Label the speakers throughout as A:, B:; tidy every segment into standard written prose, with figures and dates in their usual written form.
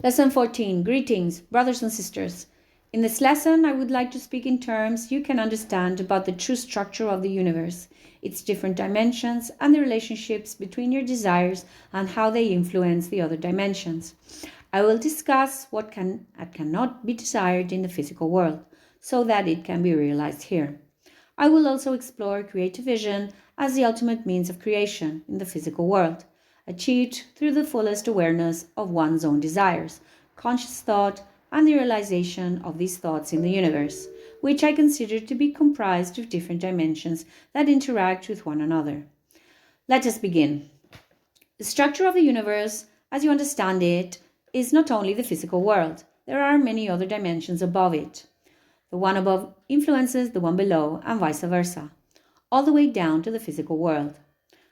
A: Lesson 14. Greetings, brothers and sisters. In this lesson, I would like to speak in terms you can understand about the true structure of the universe, its different dimensions, and the relationships between your desires and how they influence the other dimensions. I will discuss what can and cannot be desired in the physical world, so that it can be realized here. I will also explore creative vision as the ultimate means of creation in the physical world, achieved through the fullest awareness of one's own desires, conscious thought, and the realization of these thoughts in the universe, which I consider to be comprised of different dimensions that interact with one another. Let us begin. The structure of the universe, as you understand it, is not only the physical world. There are many other dimensions above it. The one above influences the one below, and vice versa, all the way down to the physical world.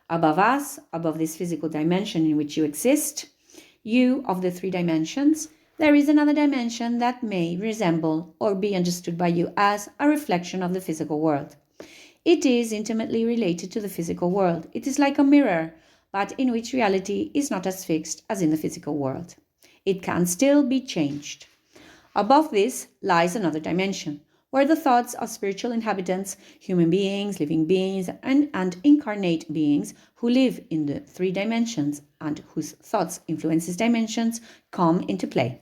A: Above us, above this physical dimension in which you exist, you of the three dimensions, there is another dimension that may resemble or be understood by you as a reflection of the physical world. It is intimately related to the physical world. It is like a mirror, but in which reality is not as fixed as in the physical world. It can still be changed. Above this lies another dimension, where the thoughts of spiritual inhabitants, human beings, living beings, and incarnate beings who live in the three dimensions and whose thoughts influence these dimensions come into play.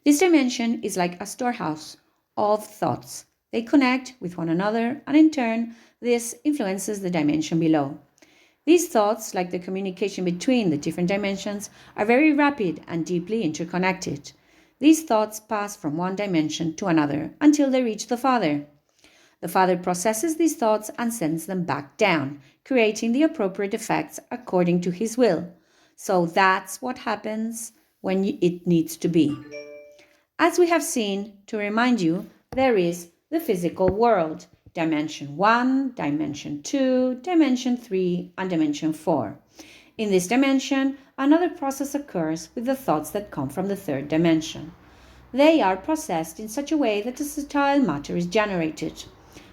A: This dimension is like a storehouse of thoughts. They connect with one another, and in turn, this influences the dimension below. These thoughts, like the communication between the different dimensions, are very rapid and deeply interconnected. These thoughts pass from one dimension to another until they reach the Father. The Father processes these thoughts and sends them back down, creating the appropriate effects according to His will. So that's what happens when it needs to be. As we have seen, to remind you, there is the physical world, dimension 1, dimension 2, dimension 3, and dimension 4. In this dimension, another process occurs with the thoughts that come from the third dimension. They are processed in such a way that the subtle matter is generated.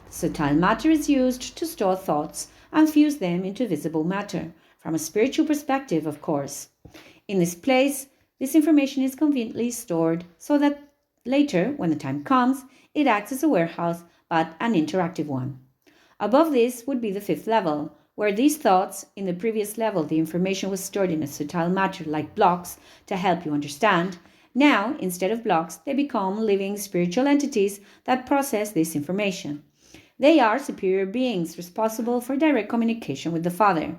A: The subtle matter is used to store thoughts and fuse them into visible matter, from a spiritual perspective, of course. In this place, this information is conveniently stored so that later, when the time comes, it acts as a warehouse, but an interactive one. Above this would be the fifth level, where these thoughts, in the previous level the information was stored in a subtle matter like blocks to help you understand. Now, instead of blocks, they become living spiritual entities that process this information. They are superior beings responsible for direct communication with the Father.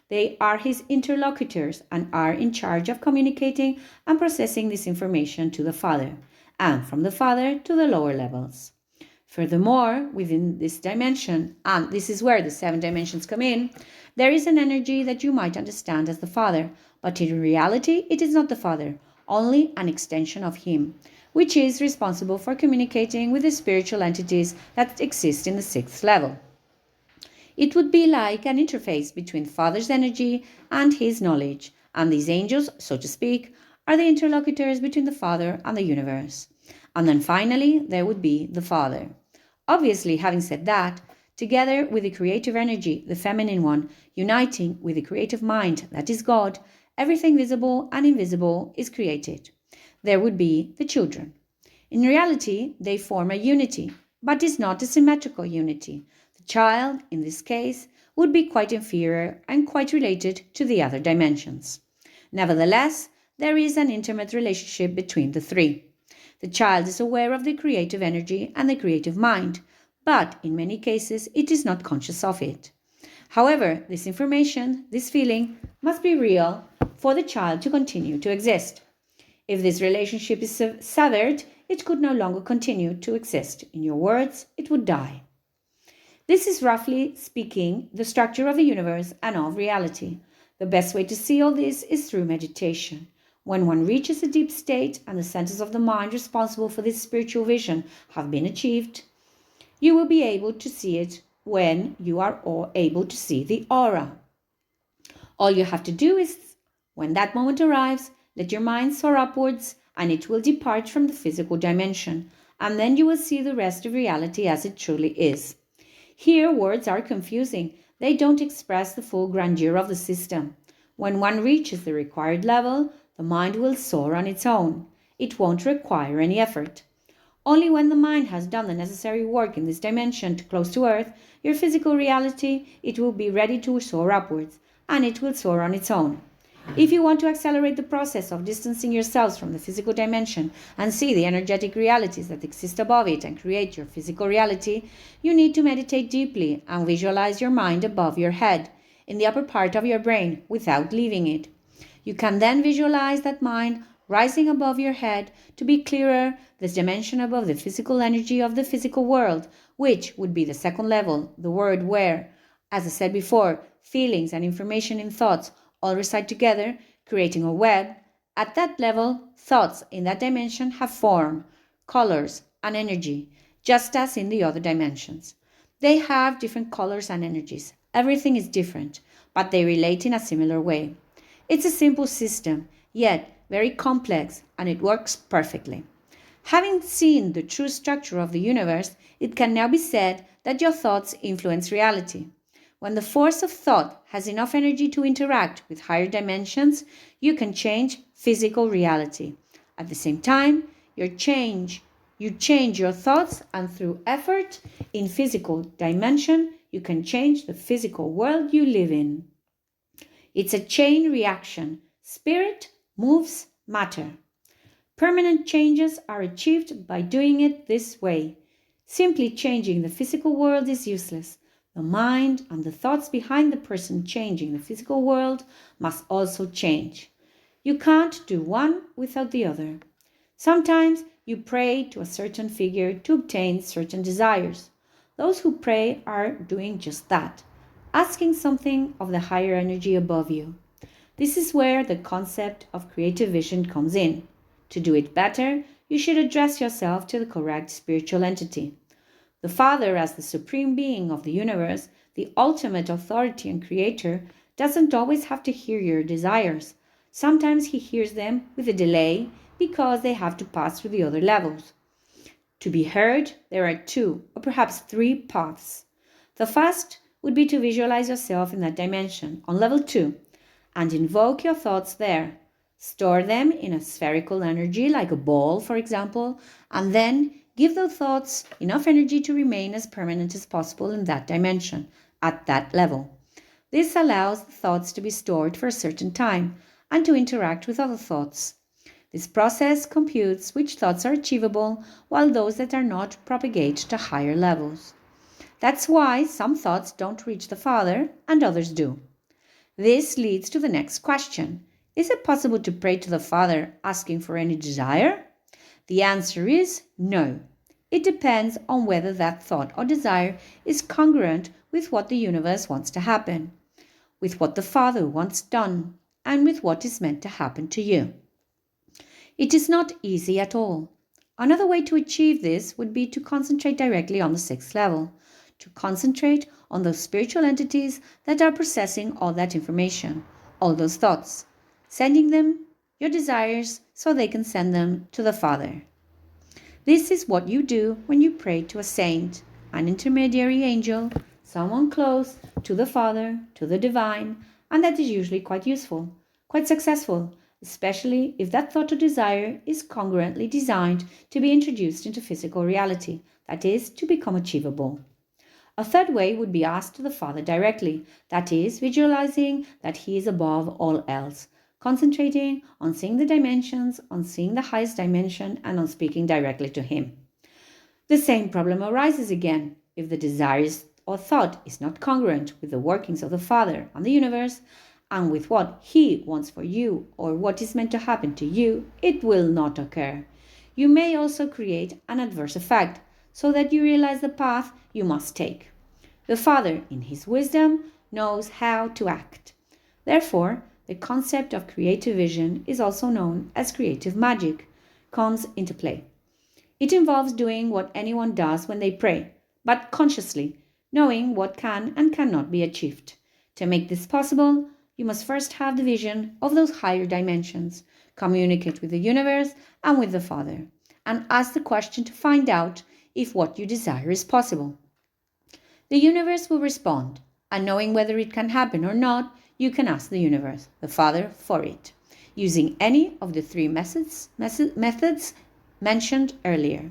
A: They are His interlocutors and are in charge of communicating and processing this information to the Father, and from the Father to the lower levels. Furthermore, within this dimension, and this is where the 7 dimensions come in, there is an energy that you might understand as the Father, but in reality it is not the Father, only an extension of Him, which is responsible for communicating with the spiritual entities that exist in the 6th level. It would be like an interface between Father's energy and His knowledge, and these angels, so to speak, are the interlocutors between the Father and the universe. And then finally, there would be the Father. Obviously, having said that, together with the creative energy, the feminine one, uniting with the creative mind, that is God, everything visible and invisible is created. There would be the children. In reality, they form a unity, but is not a symmetrical unity. The child, in this case, would be quite inferior and quite related to the other dimensions. Nevertheless, there is an intimate relationship between the three. The child is aware of the creative energy and the creative mind, but in many cases it is not conscious of it. However, this information, this feeling, must be real for the child to continue to exist. If this relationship is severed, it could no longer continue to exist. In your words, it would die. This is, roughly speaking, the structure of the universe and of reality. The best way to see all this is through meditation. When one reaches a deep state and the centers of the mind responsible for this spiritual vision have been achieved, you will be able to see it when you are able to see the aura. All you have to do is, when that moment arrives, let your mind soar upwards and it will depart from the physical dimension, and then you will see the rest of reality as it truly is. Here, words are confusing. They don't express the full grandeur of the system. When one reaches the required level, the mind will soar on its own. It won't require any effort. Only when the mind has done the necessary work in this dimension to close to Earth, your physical reality, it will be ready to soar upwards, and it will soar on its own. If you want to accelerate the process of distancing yourselves from the physical dimension and see the energetic realities that exist above it and create your physical reality, you need to meditate deeply and visualize your mind above your head, in the upper part of your brain, without leaving it. You can then visualize that mind rising above your head to be clearer, this dimension above the physical energy of the physical world, which would be the second level, the word where, as I said before, feelings and information in thoughts all reside together, creating a web. At that level, thoughts in that dimension have form, colors, and energy, just as in the other dimensions. They have different colors and energies. Everything is different, but they relate in a similar way. It's a simple system, yet very complex, and it works perfectly. Having seen the true structure of the universe, it can now be said that your thoughts influence reality. When the force of thought has enough energy to interact with higher dimensions, you can change physical reality. At the same time, you change your thoughts, and through effort in physical dimension, you can change the physical world you live in. It's a chain reaction. Spirit moves matter. Permanent changes are achieved by doing it this way. Simply changing the physical world is useless. The mind and the thoughts behind the person changing the physical world must also change. You can't do one without the other. Sometimes you pray to a certain figure to obtain certain desires. Those who pray are doing just that, asking something of the higher energy above you. This is where the concept of creative vision comes in. To do it better, you should address yourself to the correct spiritual entity. The Father, as the supreme being of the universe, the ultimate authority and creator, doesn't always have to hear your desires. Sometimes he hears them with a delay because they have to pass through the other levels. To be heard, there are 2 or perhaps 3 paths. The first would be to visualize yourself in that dimension on level 2 and invoke your thoughts there. Store them in a spherical energy like a ball, for example, and then give those thoughts enough energy to remain as permanent as possible in that dimension, at that level. This allows the thoughts to be stored for a certain time and to interact with other thoughts. This process computes which thoughts are achievable, while those that are not propagate to higher levels. That's why some thoughts don't reach the Father and others do. This leads to the next question. Is it possible to pray to the Father asking for any desire? The answer is no. It depends on whether that thought or desire is congruent with what the universe wants to happen, with what the Father wants done, and with what is meant to happen to you. It is not easy at all. Another way to achieve this would be to concentrate directly on the 6th level, to concentrate on those spiritual entities that are processing all that information, all those thoughts, sending them your desires so they can send them to the Father. This is what you do when you pray to a saint, an intermediary angel, someone close to the Father, to the divine, and that is usually quite useful, quite successful, especially if that thought or desire is congruently designed to be introduced into physical reality, that is, to become achievable. A third way would be asked to the Father directly, that is, visualizing that He is above all else, concentrating on seeing the dimensions, on seeing the highest dimension, and on speaking directly to Him. The same problem arises again. If the desire or thought is not congruent with the workings of the Father and the universe, and with what He wants for you or what is meant to happen to you, it will not occur. You may also create an adverse effect, so that you realize the path you must take. The Father, in His wisdom, knows how to act. Therefore, the concept of creative vision is also known as creative magic, comes into play. It involves doing what anyone does when they pray, but consciously, knowing what can and cannot be achieved. To make this possible, you must first have the vision of those higher dimensions, communicate with the universe and with the Father, and ask the question to find out if what you desire is possible. The universe will respond, and knowing whether it can happen or not, you can ask the universe, the Father, for it. using any of the three methods mentioned earlier.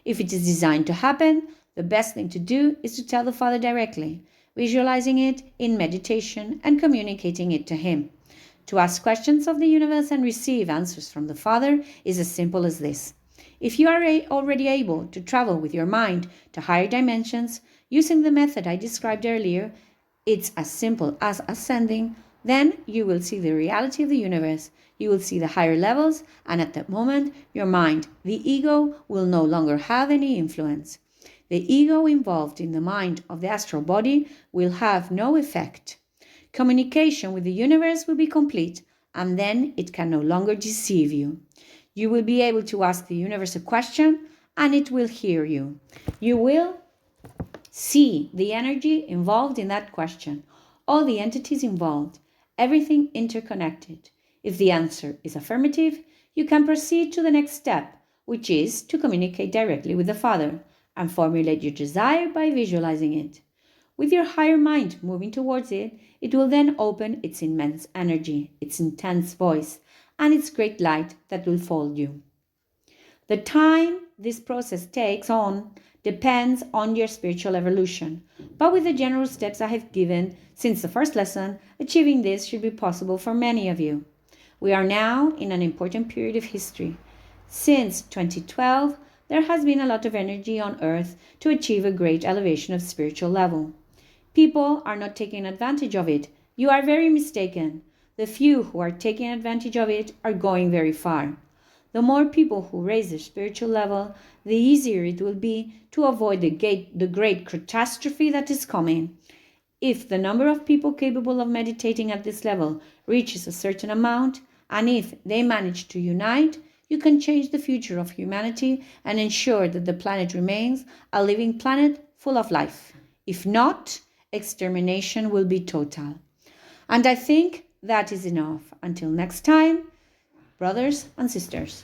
A: If it is designed to happen, the best thing to do is to tell the Father directly, visualizing it in meditation and communicating it to Him. To ask questions of the universe and receive answers from the Father is as simple as this. If you are already able to travel with your mind to higher dimensions using the method I described earlier, it's as simple as ascending, then you will see the reality of the universe. You will see the higher levels, and at that moment, your mind, the ego, will no longer have any influence. The ego involved in the mind of the astral body will have no effect. Communication with the universe will be complete, and then it can no longer deceive you. You will be able to ask the universe a question, and it will hear you. You will see the energy involved in that question, all the entities involved, everything interconnected. If the answer is affirmative, you can proceed to the next step, which is to communicate directly with the Father and formulate your desire by visualizing it. With your higher mind moving towards it, it will then open its immense energy, its intense voice, and its great light that will fold you. The time this process takes on depends on your spiritual evolution, but with the general steps I have given since the first lesson, achieving this should be possible for many of you. We are now in an important period of history. Since 2012, there has been a lot of energy on Earth to achieve a great elevation of spiritual level. People are not taking advantage of it. You are very mistaken. The few who are taking advantage of it are going very far. The more people who raise their spiritual level, the easier it will be to avoid the great catastrophe that is coming. If the number of people capable of meditating at this level reaches a certain amount, and if they manage to unite, you can change the future of humanity and ensure that the planet remains a living planet full of life. If not, extermination will be total. And I think that is enough. Until next time, brothers and sisters.